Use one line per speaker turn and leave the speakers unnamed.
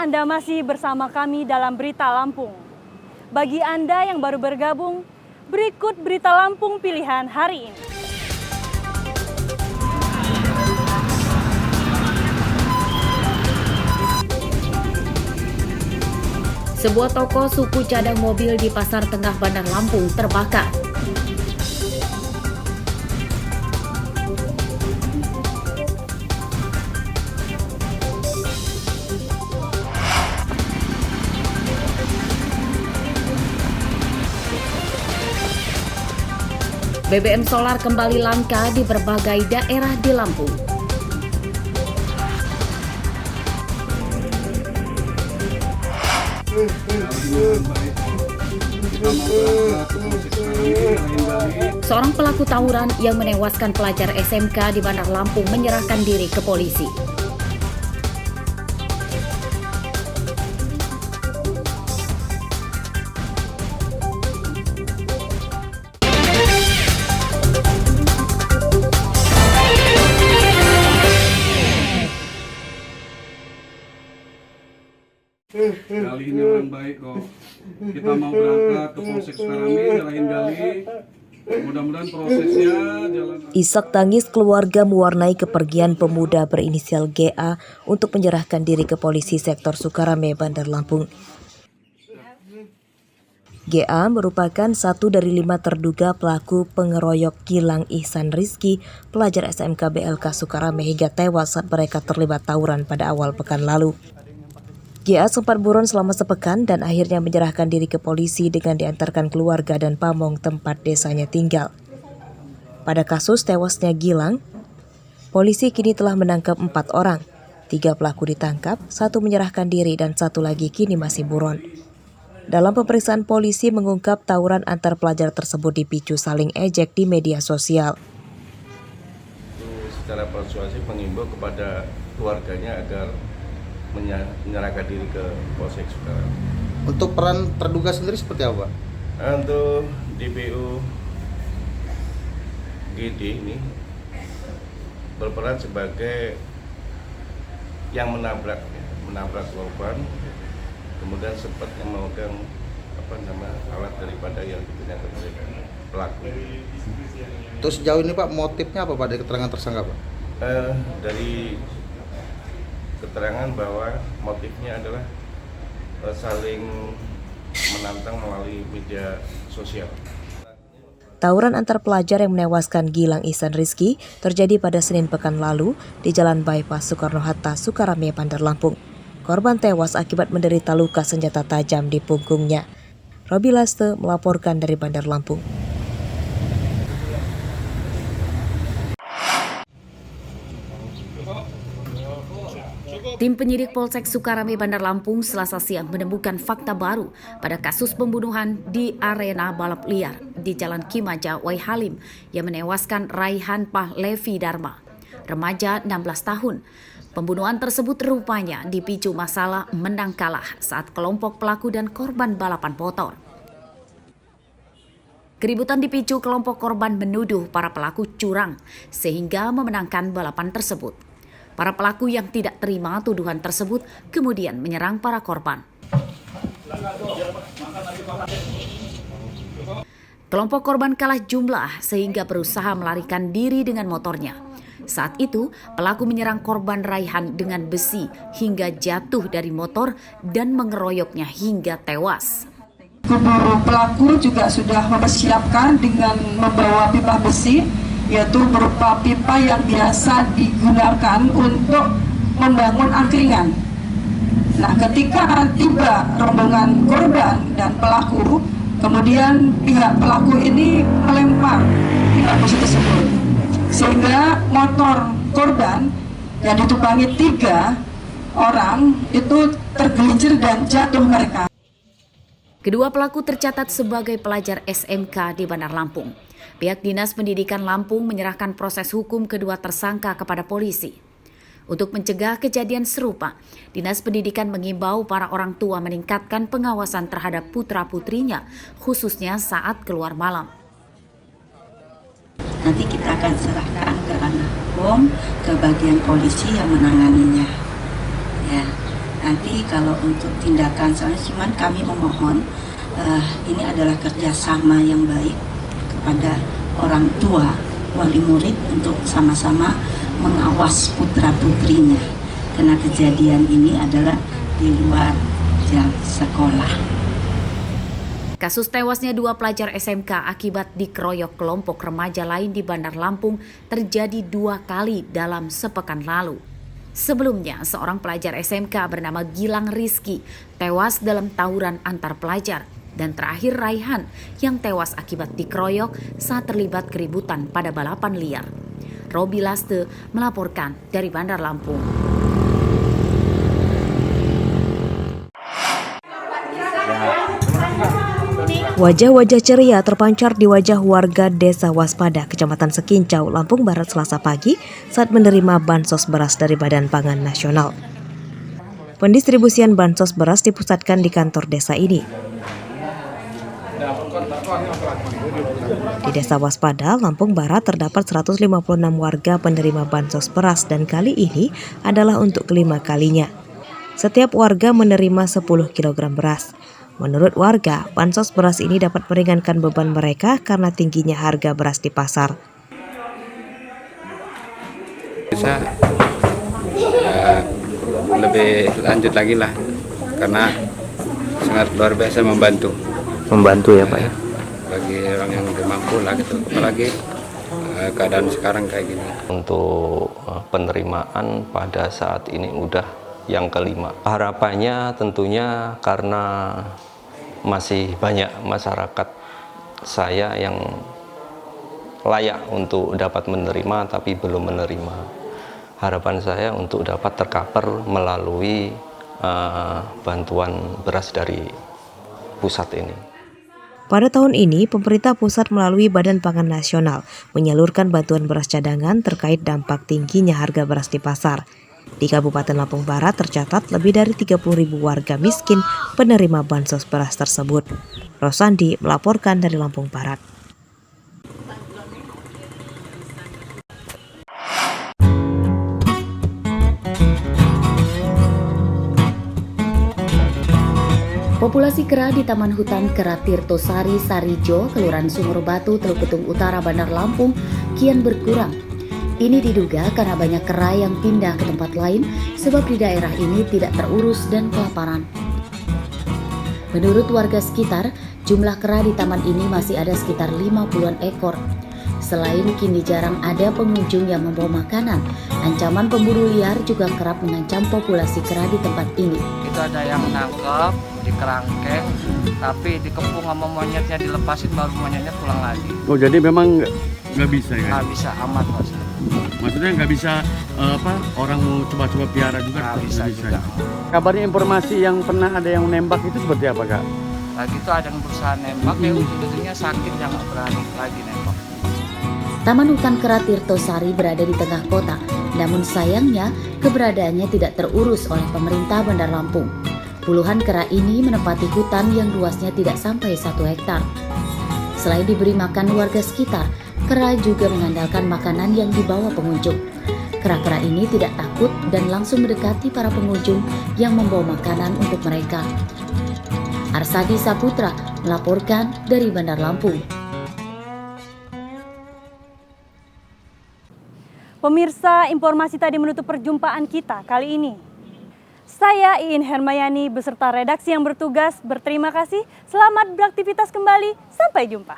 Anda masih bersama kami dalam Berita Lampung. Bagi Anda yang baru bergabung, berikut Berita Lampung pilihan hari ini.
Sebuah toko suku cadang mobil di Pasar Tengah Bandar Lampung terbakar. BBM solar kembali langka di berbagai daerah di Lampung. Seorang pelaku tawuran yang menewaskan pelajar SMK di Bandar Lampung menyerahkan diri ke polisi.
Gali ini orang baik kok. Kita mau berangkat ke Polsek Sukarame, nyerahin Gali. Mudah-mudahan prosesnya jalan.
Isak tangis keluarga mewarnai kepergian pemuda berinisial GA untuk menyerahkan diri ke polisi sektor Sukarame, Bandar Lampung. GA merupakan satu dari 5 terduga pelaku pengeroyok Gilang Ihsan Rizky, pelajar SMK BLK Sukarame hingga tewas saat mereka terlibat tawuran pada awal pekan lalu. GA sempat buron selama sepekan dan akhirnya menyerahkan diri ke polisi dengan diantarkan keluarga dan pamong tempat desanya tinggal. Pada kasus tewasnya Gilang, polisi kini telah menangkap 4 orang. 3 pelaku ditangkap, 1 menyerahkan diri dan 1 lagi kini masih buron. Dalam pemeriksaan polisi mengungkap tawuran antar pelajar tersebut dipicu saling ejek di media sosial.
Secara persuasif mengimbau kepada keluarganya agar menyerahkan diri ke Polsek Sukarame.
Untuk peran terduga sendiri seperti apa?
Untuk DPO GD ini berperan sebagai yang menabrak korban, kemudian sempat yang memegang alat daripada yang digunakan oleh pelaku.
Terus sejauh ini Pak, motifnya apa Pak dari keterangan tersangka Pak?
Dari keterangan bahwa motifnya adalah saling menantang melalui media sosial.
Tawuran antar pelajar yang menewaskan Gilang Ihsan Rizky terjadi pada Senin pekan lalu di Jalan Bypass Soekarno-Hatta, Sukarame, Bandar Lampung. Korban tewas akibat menderita luka senjata tajam di punggungnya. Robi Laste melaporkan dari Bandar Lampung.
Tim penyidik Polsek Sukarame Bandar Lampung Selasa siang menemukan fakta baru pada kasus pembunuhan di arena balap liar di Jalan Kimaja, Waihalim yang menewaskan Raihan Pahlevi Dharma, remaja 16 tahun. Pembunuhan tersebut rupanya dipicu masalah menang kalah saat kelompok pelaku dan korban balapan motor. Keributan dipicu kelompok korban menuduh para pelaku curang sehingga memenangkan balapan tersebut. Para pelaku yang tidak terima tuduhan tersebut kemudian menyerang para korban. Kelompok korban kalah jumlah sehingga berusaha melarikan diri dengan motornya. Saat itu, pelaku menyerang korban Raihan dengan besi hingga jatuh dari motor dan mengeroyoknya hingga tewas.
Kubu pelaku juga sudah mempersiapkan dengan membawa pipa besi, yaitu berupa pipa yang biasa digunakan untuk membangun angkringan. Nah, ketika tiba rombongan korban dan pelaku, kemudian pihak pelaku ini melempar pipa besi tersebut, sehingga motor korban yang ditumpangi 3 orang itu tergelincir dan jatuh mereka.
Kedua pelaku tercatat sebagai pelajar SMK di Bandar Lampung. Pihak Dinas Pendidikan Lampung menyerahkan proses hukum kedua tersangka kepada polisi. Untuk mencegah kejadian serupa, Dinas Pendidikan mengimbau para orang tua meningkatkan pengawasan terhadap putra-putrinya, khususnya saat keluar malam.
Nanti kita akan serahkan ke ranah hukum, ke bagian polisi yang menanganinya. Ya, Nanti kalau untuk tindakan selanjutnya, cuman kami memohon ini adalah kerjasama yang baik kepada orang tua wali murid untuk sama-sama mengawas putra-putrinya, karena kejadian ini adalah di luar jam sekolah.
Kasus tewasnya 2 pelajar SMK akibat dikeroyok kelompok remaja lain di Bandar Lampung terjadi 2 kali dalam sepekan lalu. Sebelumnya, seorang pelajar SMK bernama Gilang Rizky tewas dalam tawuran antar pelajar. Dan terakhir Raihan yang tewas akibat dikeroyok saat terlibat keributan pada balapan liar. Robi Laste melaporkan dari Bandar Lampung.
Wajah-wajah ceria terpancar di wajah warga Desa Waspada, Kecamatan Sekincau, Lampung Barat Selasa pagi saat menerima bansos beras dari Badan Pangan Nasional. Pendistribusian bansos beras dipusatkan di kantor desa ini. Di Desa Waspada, Lampung Barat terdapat 156 warga penerima bansos beras dan kali ini adalah untuk kelima kalinya. Setiap warga menerima 10 kg beras. Menurut warga, bansos beras ini dapat meringankan beban mereka karena tingginya harga beras di pasar.
Bisa lebih lanjut lagi lah, karena sangat luar biasa membantu ya Pak ya, bagi orang yang lebih mampu lah gitu, apalagi keadaan sekarang kayak gini.
Untuk penerimaan pada saat ini udah yang kelima. Harapannya tentunya karena masih banyak masyarakat saya yang layak untuk dapat menerima tapi belum menerima. Harapan saya untuk dapat tercover melalui bantuan beras dari pusat ini.
Pada tahun ini, pemerintah pusat melalui Badan Pangan Nasional menyalurkan bantuan beras cadangan terkait dampak tingginya harga beras di pasar. Di Kabupaten Lampung Barat tercatat lebih dari 30.000 warga miskin penerima bansos beras tersebut. Rosandi melaporkan dari Lampung Barat.
Populasi kera di Taman Hutan Kera Tirtosari, Sarijo, Kelurahan Sumur Batu, Teluk Betung Utara, Bandar Lampung kian berkurang. Ini diduga karena banyak kera yang pindah ke tempat lain sebab di daerah ini tidak terurus dan kelaparan. Menurut warga sekitar, jumlah kera di taman ini masih ada sekitar 50-an ekor. Selain kini jarang ada pengunjung yang membawa makanan, ancaman pemburu liar juga kerap mengancam populasi kera di tempat ini.
Itu ada yang nangkep di kerangkeng, tapi dikepung sama monyetnya, dilepasin baru monyetnya pulang lagi.
Oh, jadi memang nggak bisa ya?
Nggak bisa, aman Mas.
Maksudnya nggak bisa orang mau coba-coba piara juga?
Nggak bisa juga.
Kabarnya informasi yang pernah ada yang nembak itu seperti apa Kak?
Lagi itu ada yang berusaha nembak, ya ujung-ujungnya sakit, yang nggak berani lagi nembak.
Taman Hutan Kera Tirtosari berada di tengah kota, namun sayangnya keberadaannya tidak terurus oleh pemerintah Bandar Lampung. Puluhan kera ini menempati hutan yang luasnya tidak sampai 1 hektar. Selain diberi makan warga sekitar, kera juga mengandalkan makanan yang dibawa pengunjung. Kera-kera ini tidak takut dan langsung mendekati para pengunjung yang membawa makanan untuk mereka. Arsadi Saputra melaporkan dari Bandar Lampung.
Pemirsa, informasi tadi menutup perjumpaan kita kali ini. Saya Iin Hermayani beserta redaksi yang bertugas berterima kasih. Selamat beraktivitas kembali. Sampai jumpa.